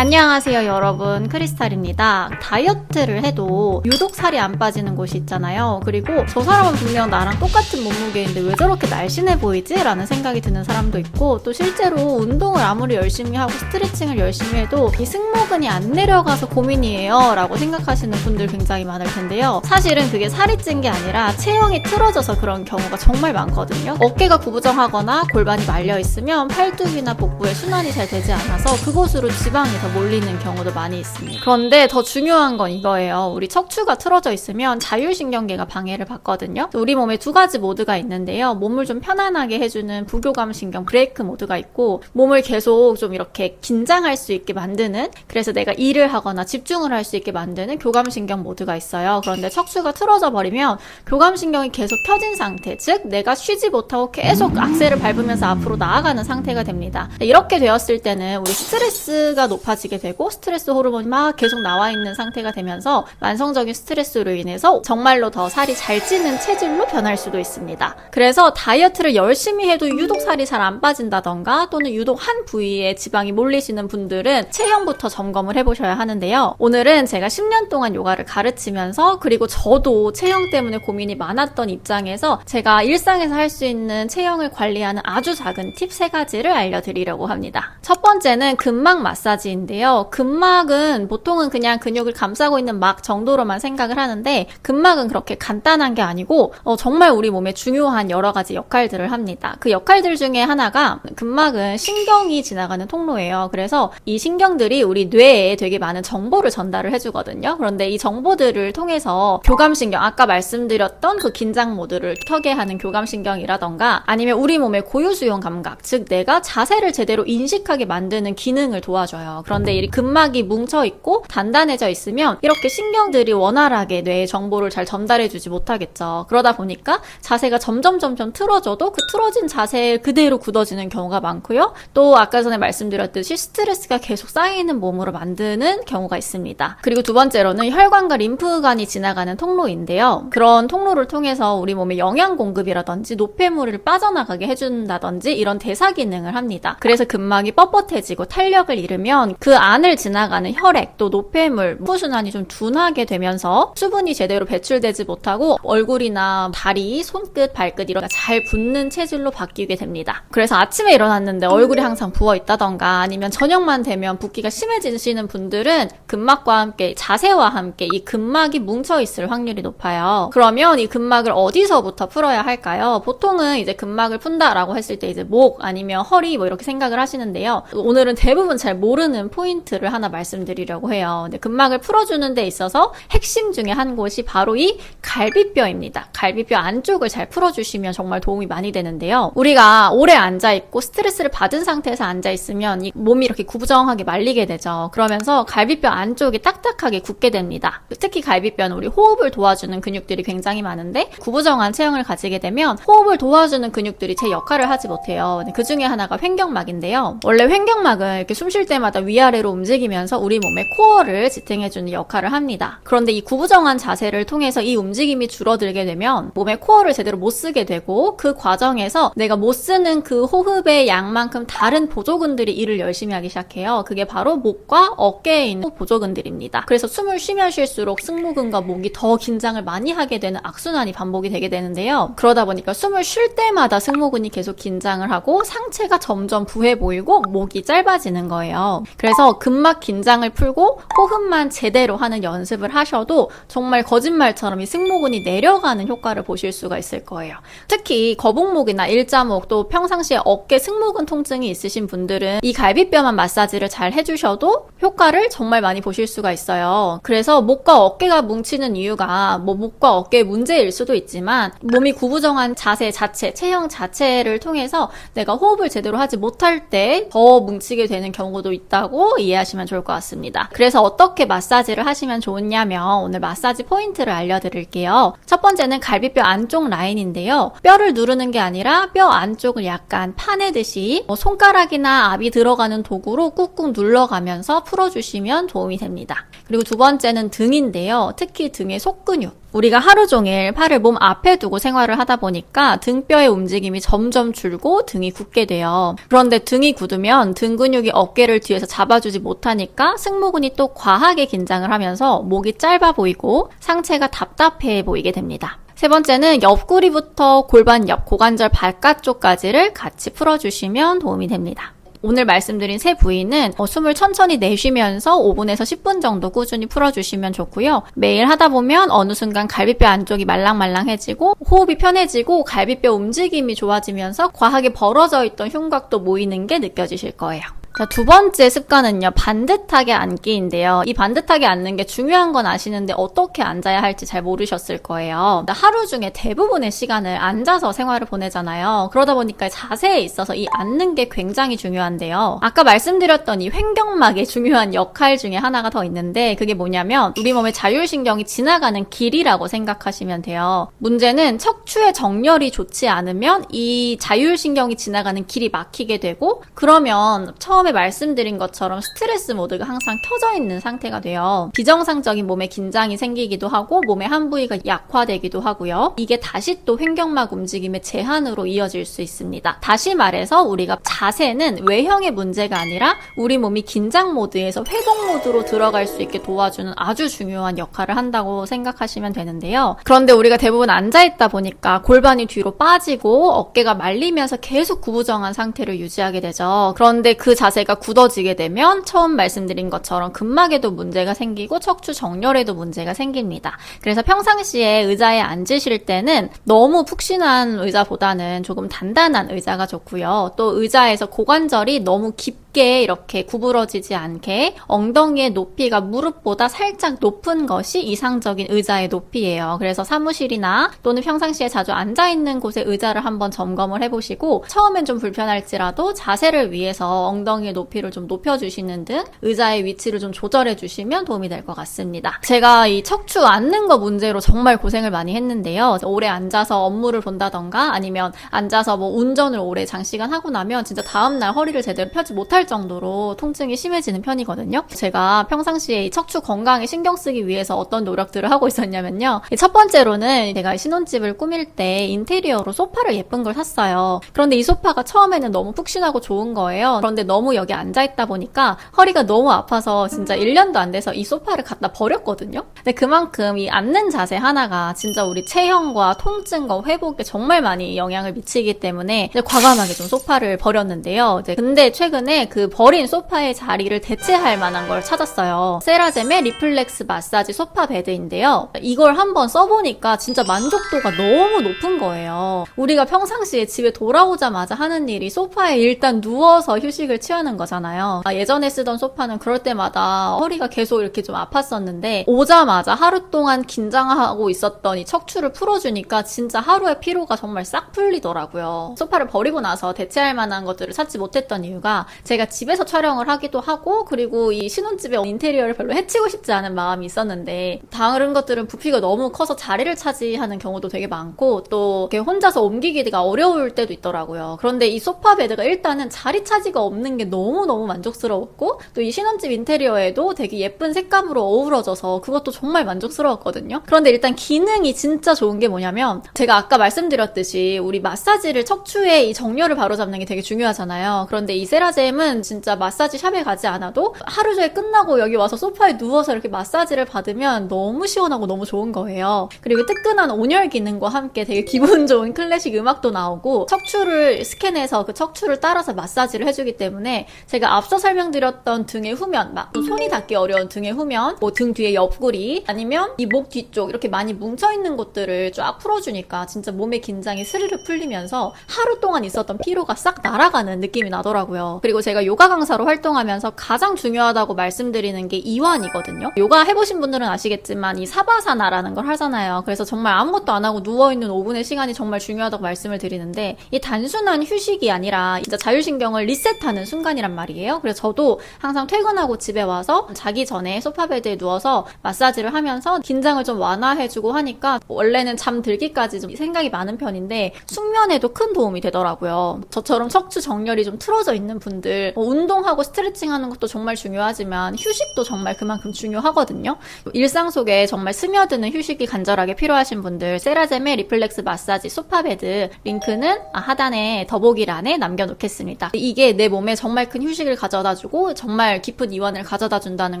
안녕하세요 여러분, 크리스탈입니다. 다이어트를 해도 유독 살이 안 빠지는 곳이 있잖아요. 그리고 저 사람은 분명 나랑 똑같은 몸무게인데 왜 저렇게 날씬해 보이지? 라는 생각이 드는 사람도 있고, 또 실제로 운동을 아무리 열심히 하고 스트레칭을 열심히 해도 이 승모근이 안 내려가서 고민이에요 라고 생각하시는 분들 굉장히 많을 텐데요. 사실은 그게 살이 찐 게 아니라 체형이 틀어져서 그런 경우가 정말 많거든요. 어깨가 구부정하거나 골반이 말려있으면 팔뚝이나 복부에 순환이 잘 되지 않아서 그곳으로 지방이 더 몰리는 경우도 많이 있습니다. 그런데 더 중요한 건 이거예요. 우리 척추가 틀어져 있으면 자율신경계가 방해를 받거든요. 우리 몸에 두 가지 모드가 있는데요. 몸을 좀 편안하게 해주는 부교감신경 브레이크 모드가 있고, 몸을 계속 좀 이렇게 긴장할 수 있게 만드는, 그래서 내가 일을 하거나 집중을 할 수 있게 만드는 교감신경 모드가 있어요. 그런데 척추가 틀어져 버리면 교감신경이 계속 켜진 상태, 즉 내가 쉬지 못하고 계속 악셀을 밟으면서 앞으로 나아가는 상태가 됩니다. 이렇게 되었을 때는 우리 스트레스가 높아지게 되고 스트레스 호르몬이 막 계속 나와 있는 상태가 되면서 만성적인 스트레스로 인해서 정말로 더 살이 잘 찌는 체질로 변할 수도 있습니다. 그래서 다이어트를 열심히 해도 유독 살이 잘 안 빠진다던가, 또는 유독 한 부위에 지방이 몰리시는 분들은 체형부터 점검을 해보셔야 하는데요. 오늘은 제가 10년 동안 요가를 가르치면서, 그리고 저도 체형 때문에 고민이 많았던 입장에서 제가 일상에서 할 수 있는 체형을 관리하는 아주 작은 팁 3가지를 알려드리려고 합니다. 첫 번째는 근막 마사지인데요. 근막은 보통은 그냥 근육을 감싸고 있는 막 정도로만 생각을 하는데, 근막은 그렇게 간단한 게 아니고 정말 우리 몸에 중요한 여러 가지 역할들을 합니다. 그 역할들 중에 하나가, 근막은 신경이 지나가는 통로예요. 그래서 이 신경들이 우리 뇌에 되게 많은 정보를 전달을 해주거든요. 그런데 이 정보들을 통해서 교감신경, 아까 말씀드렸던 그 긴장 모드를 켜게 하는 교감신경이라던가, 아니면 우리 몸의 고유수용 감각, 즉 내가 자세를 제대로 인식하게 만드는 기능을 도와줘요. 그런데 이 근막이 뭉쳐있고 단단해져 있으면 이렇게 신경들이 원활하게 뇌에 정보를 잘 전달해주지 못하겠죠. 그러다 보니까 자세가 점점 틀어져도 그 틀어진 자세에 그대로 굳어지는 경우가 많고요. 또 아까 전에 말씀드렸듯이 스트레스가 계속 쌓이는 몸으로 만드는 경우가 있습니다. 그리고 두 번째로는 혈관과 림프관이 지나가는 통로인데요. 그런 통로를 통해서 우리 몸에 영양 공급이라든지 노폐물을 빠져나가게 해준다든지 이런 대사 기능을 합니다. 그래서 근막이 뻣뻣해지고 탄력을 잃으면 그 안을 지나가는 혈액, 또 노폐물, 혈액순환이 좀 둔하게 되면서 수분이 제대로 배출되지 못하고 얼굴이나 다리, 손끝, 발끝 이런 잘 붓는 체질로 바뀌게 됩니다. 그래서 아침에 일어났는데 얼굴이 항상 부어있다던가, 아니면 저녁만 되면 붓기가 심해지시는 분들은 근막과 함께, 자세와 함께 이 근막이 뭉쳐있을 확률이 높아요. 그러면 이 근막을 어디서부터 풀어야 할까요? 보통은 이제 근막을 푼다라고 했을 때 이제 목 아니면 허리 뭐 이렇게 생각을 하시는데요. 오늘은 대부분 잘 모르는 포인트를 하나 말씀드리려고 해요. 근데 근막을 풀어주는 데 있어서 핵심 중에 한 곳이 바로 이 갈비뼈입니다. 갈비뼈 안쪽을 잘 풀어주시면 정말 도움이 많이 되는데요. 우리가 오래 앉아있고 스트레스를 받은 상태에서 앉아있으면 이 몸이 이렇게 구부정하게 말리게 되죠. 그러면서 갈비뼈 안쪽이 딱딱하게 굳게 됩니다. 특히 갈비뼈는 우리 호흡을 도와주는 근육들이 굉장히 많은데, 구부정한 체형을 가지게 되면 호흡을 도와주는 근육들이 제 역할을 하지 못해요. 그 중에 하나가 횡격막인데요. 원래 횡격막은 이렇게 숨 쉴 때마다 위아래로 움직이면서 우리 몸의 코어를 지탱해주는 역할을 합니다. 그런데 이 구부정한 자세를 통해서 이 움직임이 줄어들게 되면 몸의 코어를 제대로 못 쓰게 되고, 그 과정에서 내가 못 쓰는 그 호흡의 양만큼 다른 보조근들이 일을 열심히 하기 시작해요. 그게 바로 목과 어깨에 있는 보조근들입니다. 그래서 숨을 쉬면 쉴수록 승모근과 목이 더 긴장을 많이 하게 되는 악순환이 반복이 되게 되는데요. 그러다 보니까 숨을 쉴 때마다 승모근이 계속 긴장을 하고 상체가 점점 부해 보이고 목이 짧아지는 거예요. 그래서 근막 긴장을 풀고 호흡만 제대로 하는 연습을 하셔도 정말 거짓말처럼 이 승모근이 내려가는 효과를 보실 수가 있을 거예요. 특히 거북목이나 일자목, 또 평상시에 어깨 승모근 통증이 있으신 분들은 이 갈비뼈만 마사지를 잘 해주셔도 효과를 정말 많이 보실 수가 있어요. 그래서 목과 어깨가 뭉치는 이유가 뭐 목과 어깨의 문제일 수도 있지만, 몸이 구부정한 자세 자체, 체형 자체를 통해서 내가 호흡을 제대로 하지 못할 때 더 뭉치게 되는 경우도 있다고 이해하시면 좋을 것 같습니다. 그래서 어떻게 마사지를 하시면 좋으냐면, 오늘 마사지 포인트를 알려드릴게요. 첫 번째는 갈비뼈 안쪽 라인인데요. 뼈를 누르는 게 아니라 뼈 안쪽을 약간 파내듯이 손가락이나 압이 들어가는 도구로 꾹꾹 눌러가면서 풀어주시면 도움이 됩니다. 그리고 두 번째는 등인데요. 특히 등의 속근육, 우리가 하루 종일 팔을 몸 앞에 두고 생활을 하다 보니까 등뼈의 움직임이 점점 줄고 등이 굳게 돼요. 그런데 등이 굳으면 등 근육이 어깨를 뒤에서 잡아주지 못하니까 승모근이 또 과하게 긴장을 하면서 목이 짧아 보이고 상체가 답답해 보이게 됩니다. 세 번째는 옆구리부터 골반 옆 고관절 바깥쪽까지를 같이 풀어주시면 도움이 됩니다. 오늘 말씀드린 세 부위는 숨을 천천히 내쉬면서 5분에서 10분 정도 꾸준히 풀어주시면 좋고요. 매일 하다 보면 어느 순간 갈비뼈 안쪽이 말랑말랑해지고 호흡이 편해지고 갈비뼈 움직임이 좋아지면서 과하게 벌어져 있던 흉곽도 모이는 게 느껴지실 거예요. 자, 두 번째 습관은요, 반듯하게 앉기인데요. 이 반듯하게 앉는 게 중요한 건 아시는데 어떻게 앉아야 할지 잘 모르셨을 거예요. 하루 중에 대부분의 시간을 앉아서 생활을 보내잖아요. 그러다 보니까 자세에 있어서 이 앉는 게 굉장히 중요한데요. 아까 말씀드렸던 이 횡격막의 중요한 역할 중에 하나가 더 있는데 그게 뭐냐면 우리 몸의 자율신경이 지나가는 길이라고 생각하시면 돼요. 문제는 척추의 정렬이 좋지 않으면 이 자율신경이 지나가는 길이 막히게 되고 그러면 처음에 말씀드린 것처럼 스트레스 모드가 항상 켜져 있는 상태가 돼요. 비정상적인 몸에 긴장이 생기기도 하고 몸의 한 부위가 약화되기도 하고요. 이게 다시 또 횡격막 움직임의 제한으로 이어질 수 있습니다. 다시 말해서 우리가 자세는 외형의 문제가 아니라 우리 몸이 긴장 모드에서 회복 모드로 들어갈 수 있게 도와주는 아주 중요한 역할을 한다고 생각하시면 되는데요. 그런데 우리가 대부분 앉아있다 보니까 골반이 뒤로 빠지고 어깨가 말리면서 계속 구부정한 상태를 유지하게 되죠. 그런데 그 자세가 굳어지게 되면 처음 말씀드린 것처럼 근막에도 문제가 생기고 척추 정렬에도 문제가 생깁니다. 그래서 평상시에 의자에 앉으실 때는 너무 푹신한 의자보다는 조금 단단한 의자가 좋고요. 또 의자에서 고관절이 너무 깊게 이렇게 구부러지지 않게 엉덩이의 높이가 무릎보다 살짝 높은 것이 이상적인 의자의 높이예요. 그래서 사무실이나 또는 평상시에 자주 앉아있는 곳에 의자를 한번 점검을 해보시고 처음엔 좀 불편할지라도 자세를 위해서 엉덩이의 높이를 좀 높여주시는 등 의자의 위치를 좀 조절해주시면 도움이 될 것 같습니다. 제가 이 척추 앉는 거 문제로 정말 고생을 많이 했는데요. 오래 앉아서 업무를 본다던가 아니면 앉아서 뭐 운전을 오래 장시간 하고 나면 진짜 다음날 허리를 제대로 펴지 못할 정도로 통증이 심해지는 편이거든요. 제가 평상시에 이 척추 건강에 신경 쓰기 위해서 어떤 노력들을 하고 있었냐면요. 첫 번째로는 제가 신혼집을 꾸밀 때 인테리어로 소파를 예쁜 걸 샀어요. 그런데 이 소파가 처음에는 너무 푹신하고 좋은 거예요. 그런데 너무 여기 앉아있다 보니까 허리가 너무 아파서 진짜 1년도 안 돼서 이 소파를 갖다 버렸거든요. 근데 그만큼 이 앉는 자세 하나가 진짜 우리 체형과 통증과 회복에 정말 많이 영향을 미치기 때문에 과감하게 좀 소파를 버렸는데요. 근데 최근에 그 버린 소파의 자리를 대체할 만한 걸 찾았어요. 세라젬의 리플렉스 마사지 소파 베드인데요. 이걸 한번 써보니까 진짜 만족도가 너무 높은 거예요. 우리가 평상시에 집에 돌아오자마자 하는 일이 소파에 일단 누워서 휴식을 취하는 거잖아요. 예전에 쓰던 소파는 그럴 때마다 허리가 계속 이렇게 좀 아팠었는데 오자마자 하루 동안 긴장하고 있었던 이 척추를 풀어주니까 진짜 하루의 피로가 정말 싹 풀리더라고요. 소파를 버리고 나서 대체할 만한 것들을 찾지 못했던 이유가 제가 집에서 촬영을 하기도 하고 그리고 이 신혼집의 인테리어를 별로 해치고 싶지 않은 마음이 있었는데 다른 것들은 부피가 너무 커서 자리를 차지하는 경우도 되게 많고 또 이렇게 혼자서 옮기기가 어려울 때도 있더라고요. 그런데 이 소파 베드가 일단은 자리 차지가 없는 게 너무너무 만족스러웠고 또 이 신혼집 인테리어에도 되게 예쁜 색감으로 어우러져서 그것도 정말 만족스러웠거든요. 그런데 일단 기능이 진짜 좋은 게 뭐냐면 제가 아까 말씀드렸듯이 우리 마사지를 척추의 이 정렬을 바로잡는 게 되게 중요하잖아요. 그런데 이 세라젬은 진짜 마사지 샵에 가지 않아도 하루 종일 끝나고 여기 와서 소파에 누워서 이렇게 마사지를 받으면 너무 시원하고 너무 좋은 거예요. 그리고 뜨끈한 온열 기능과 함께 되게 기분 좋은 클래식 음악도 나오고 척추를 스캔해서 그 척추를 따라서 마사지를 해주기 때문에 제가 앞서 설명드렸던 등의 후면, 막 손이 닿기 어려운 등의 후면, 뭐 등 뒤에 옆구리 아니면 이 목 뒤쪽 이렇게 많이 뭉쳐있는 곳들을 쫙 풀어주니까 진짜 몸의 긴장이 스르르 풀리면서 하루 동안 있었던 피로가 싹 날아가는 느낌이 나더라고요. 그리고 제가 요가 강사로 활동하면서 가장 중요하다고 말씀드리는 게 이완이거든요. 요가 해보신 분들은 아시겠지만 이 사바사나라는 걸 하잖아요. 그래서 정말 아무것도 안 하고 누워있는 5분의 시간이 정말 중요하다고 말씀을 드리는데 이 단순한 휴식이 아니라 진짜 자율신경을 리셋하는 순간이란 말이에요. 그래서 저도 항상 퇴근하고 집에 와서 자기 전에 소파 베드에 누워서 마사지를 하면서 긴장을 좀 완화해주고 하니까 원래는 잠들기까지 좀 생각이 많은 편인데 숙면에도 큰 도움이 되더라고요. 저처럼 척추 정렬이 좀 틀어져 있는 분들 사실 운동하고 스트레칭하는 것도 정말 중요하지만 휴식도 정말 그만큼 중요하거든요. 일상 속에 정말 스며드는 휴식이 간절하게 필요하신 분들, 세라젬의 리플렉스 마사지 소파베드 링크는 하단에 더보기란에 남겨놓겠습니다. 이게 내 몸에 정말 큰 휴식을 가져다주고 정말 깊은 이완을 가져다준다는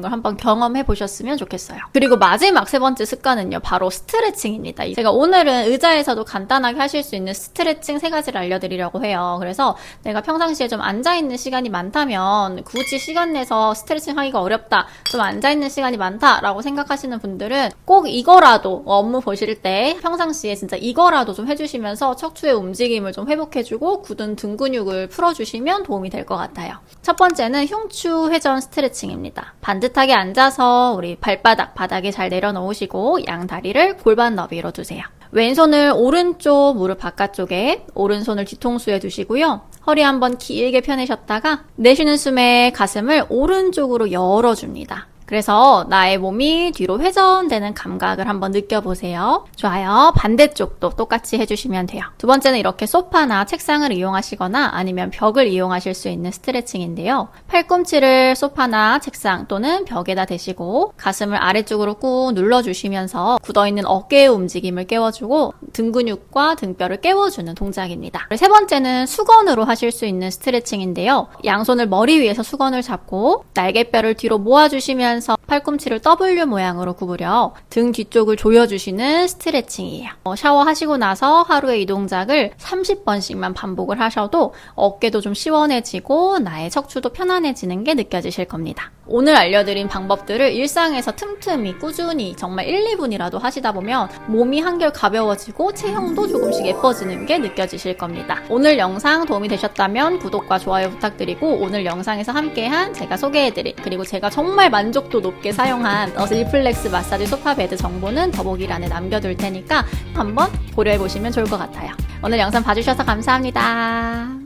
걸 한번 경험해 보셨으면 좋겠어요. 그리고 마지막 세 번째 습관은요, 바로 스트레칭입니다. 제가 오늘은 의자에서도 간단하게 하실 수 있는 스트레칭 3가지를 알려드리려고 해요. 그래서 내가 평상시에 좀 앉아있는 시간이 많다면 굳이 시간 내서 스트레칭 하기가 어렵다, 좀 앉아있는 시간이 많다라고 생각하시는 분들은 꼭 이거라도 업무 보실 때 평상시에 진짜 이거라도 좀 해주시면서 척추의 움직임을 좀 회복해주고 굳은 등 근육을 풀어주시면 도움이 될 것 같아요. 첫 번째는 흉추 회전 스트레칭입니다. 반듯하게 앉아서 우리 발바닥 바닥에 잘 내려놓으시고 양 다리를 골반 너비로 두세요. 왼손을 오른쪽 무릎 바깥쪽에, 오른손을 뒤통수에 두시고요. 허리 한번 길게 펴내셨다가 내쉬는 숨에 가슴을 오른쪽으로 열어줍니다. 그래서 나의 몸이 뒤로 회전되는 감각을 한번 느껴보세요. 좋아요. 반대쪽도 똑같이 해주시면 돼요. 두 번째는 이렇게 소파나 책상을 이용하시거나 아니면 벽을 이용하실 수 있는 스트레칭인데요. 팔꿈치를 소파나 책상 또는 벽에다 대시고 가슴을 아래쪽으로 꾹 눌러주시면서 굳어있는 어깨의 움직임을 깨워주고 등 근육과 등뼈를 깨워주는 동작입니다. 세 번째는 수건으로 하실 수 있는 스트레칭인데요. 양손을 머리 위에서 수건을 잡고 날개뼈를 뒤로 모아주시면서 팔꿈치를 W 모양으로 구부려 등 뒤쪽을 조여주시는 스트레칭이에요. 샤워하시고 나서 하루에 이 동작을 30번씩만 반복을 하셔도 어깨도 좀 시원해지고 나의 척추도 편안해지는 게 느껴지실 겁니다. 오늘 알려드린 방법들을 일상에서 틈틈이 꾸준히 정말 1, 2분이라도 하시다 보면 몸이 한결 가벼워지고 체형도 조금씩 예뻐지는 게 느껴지실 겁니다. 오늘 영상 도움이 되셨다면 구독과 좋아요 부탁드리고 오늘 영상에서 함께한 제가 소개해드린 그리고 제가 정말 만족도 높게 사용한 리플렉스 마사지 소파베드 정보는 더보기란에 남겨둘 테니까 한번 고려해보시면 좋을 것 같아요. 오늘 영상 봐주셔서 감사합니다.